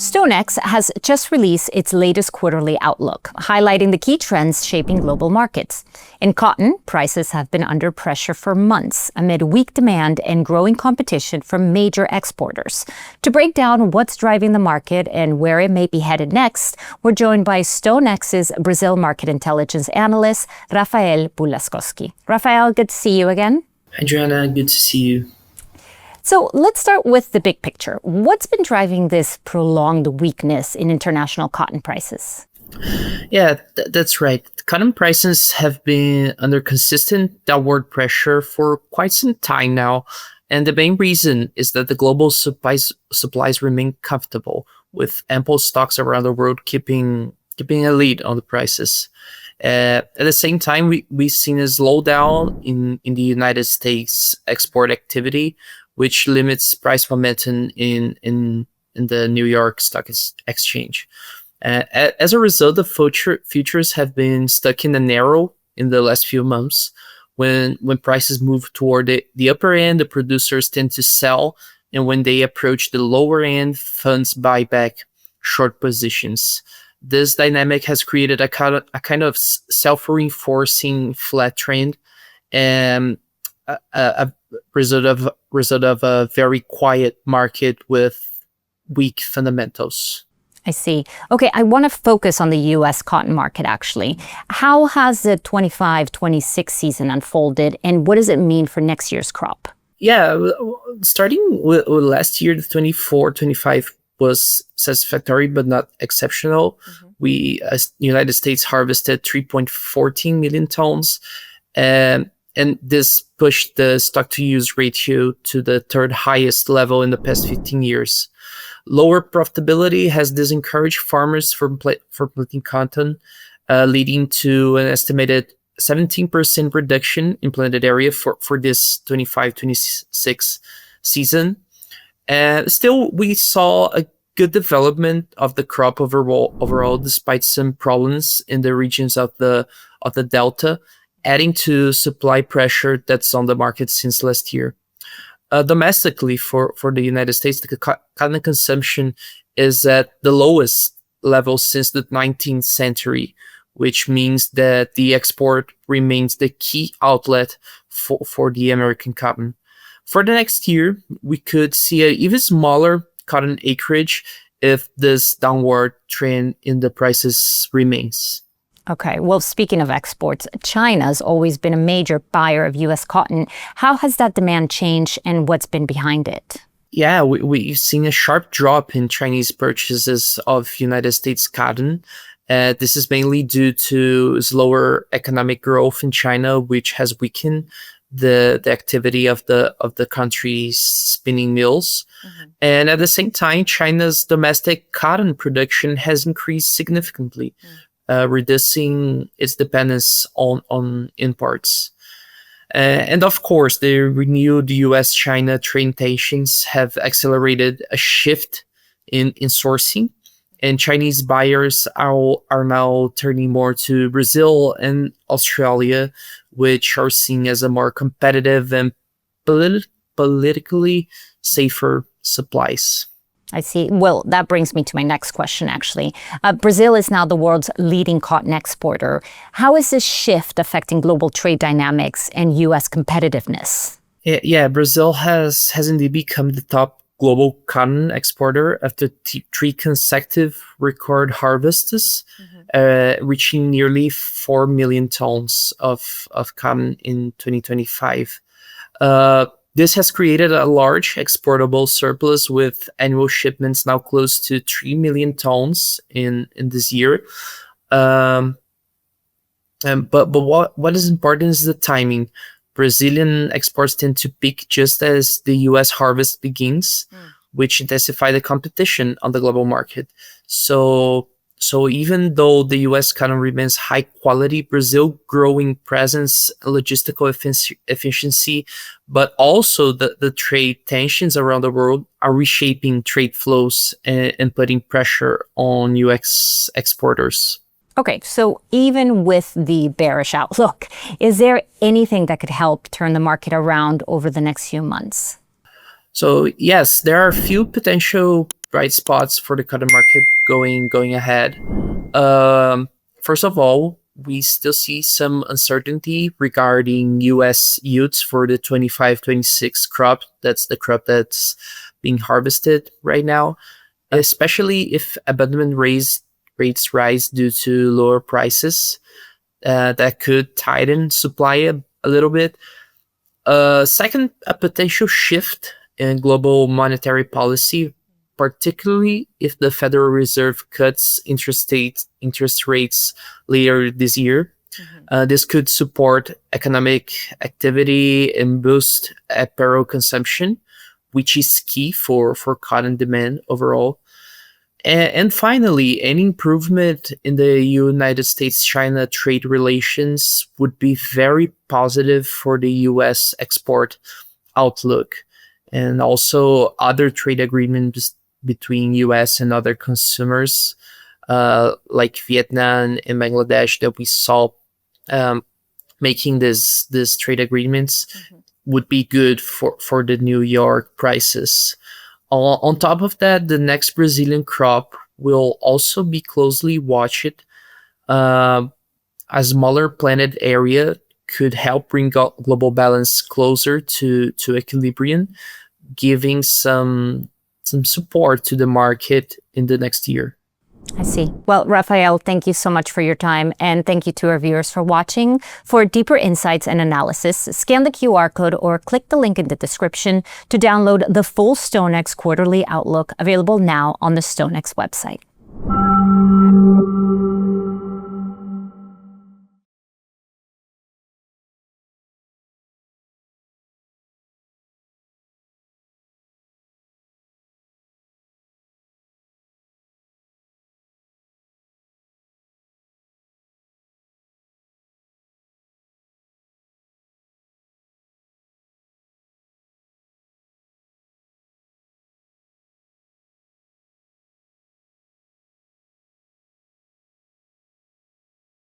StoneX has just released its latest quarterly outlook, highlighting the key trends shaping global markets. In cotton, prices have been under pressure for months amid weak demand and growing competition from major exporters. To break down what's driving the market and where it may be headed next, we're joined by StoneX's Brazil Market Intelligence Analyst, Raphael Bulascoschi. Raphael, good to see you again. Hi, Joanna. Good to see you. So let's start with the big picture. What's been driving this prolonged weakness in international cotton prices? Yeah, that's right. Cotton prices have been under consistent downward pressure for quite some time now. And the main reason is that the global supplies remain comfortable, with ample stocks around the world keeping a lead on the prices. At the same time, we've seen a slowdown in the United States export activity, which limits price momentum in the New York Stock Exchange. As a result, the futures have been stuck in the narrow in the last few months. When prices move toward the upper end, the producers tend to sell, and when they approach the lower end, funds buy back short positions. This dynamic has created a kind of self-reinforcing flat trend, and a result of a very quiet market with weak fundamentals. I see. Okay, I want to focus on the U.S. cotton market, actually. How has the 25-26 season unfolded, and what does it mean for next year's crop? Yeah, starting with last year, the 24-25 was satisfactory but not exceptional. We, as United States, harvested 3.14 million tons, and this pushed the stock-to-use ratio to the third highest level in the past 15 years. Lower profitability has disencouraged farmers from planting cotton, leading to an estimated 17% reduction in planted area for this 25-26 season. Still, we saw a good development of the crop overall, despite some problems in the regions of the Delta, adding to supply pressure that's on the market since last year. Domestically, for the United States, the cotton consumption is at the lowest level since the 19th century, which means that the export remains the key outlet for the American cotton. For the next year, we could see an even smaller cotton acreage if this downward trend in the prices remains. Okay, well, speaking of exports, China's always been a major buyer of U.S. cotton. How has that demand changed and what's been behind it? Yeah, we've seen a sharp drop in Chinese purchases of United States cotton. This is mainly due to slower economic growth in China, which has weakened the activity of the country's spinning mills. And at the same time, China's domestic cotton production has increased significantly, reducing its dependence on imports. And of course, the renewed U.S.-China trade tensions have accelerated a shift in sourcing, and Chinese buyers are now turning more to Brazil and Australia, which are seen as a more competitive and politically safer supplies. I see. Well, that brings me to my next question, actually. Brazil is now the world's leading cotton exporter. How is this shift affecting global trade dynamics and U.S. competitiveness? Yeah, Brazil has indeed become the top global cotton exporter after three consecutive record harvests, reaching nearly 4 million tons of cotton in 2025. This has created a large exportable surplus, with annual shipments now close to 3 million tons in this year. But what is important is the timing. Brazilian exports tend to peak just as the U.S. harvest begins, which intensify the competition on the global market. So even though the U.S. cotton remains high quality, Brazil growing presence, logistical efficiency, but also the trade tensions around the world are reshaping trade flows and putting pressure on U.S. exporters. Okay, so even with the bearish outlook, is there anything that could help turn the market around over the next few months? So yes, there are a few potential bright spots for the cotton market going ahead. First of all, we still see some uncertainty regarding U.S. yields for the 25-26 crop. That's the crop that's being harvested right now, especially if abandonment rates rise due to lower prices. That could tighten supply a little bit. Second, a potential shift in global monetary policy, particularly if the Federal Reserve cuts interest rates later this year. This could support economic activity and boost apparel consumption, which is key for cotton demand overall. And finally, any improvement in the United States-China trade relations would be very positive for the U.S. export outlook, and also other trade agreements between U.S. and other consumers, like Vietnam and Bangladesh that we saw making these trade agreements would be good for the New York prices. On top of that, the next Brazilian crop will also be closely watched. A smaller planted area could help bring global balance closer to equilibrium, giving some support to the market in the next year. I see. Well, Raphael, thank you so much for your time, and thank you to our viewers for watching. For deeper insights and analysis, scan the QR code or click the link in the description to download the full StoneX Quarterly Outlook, available now on the StoneX website.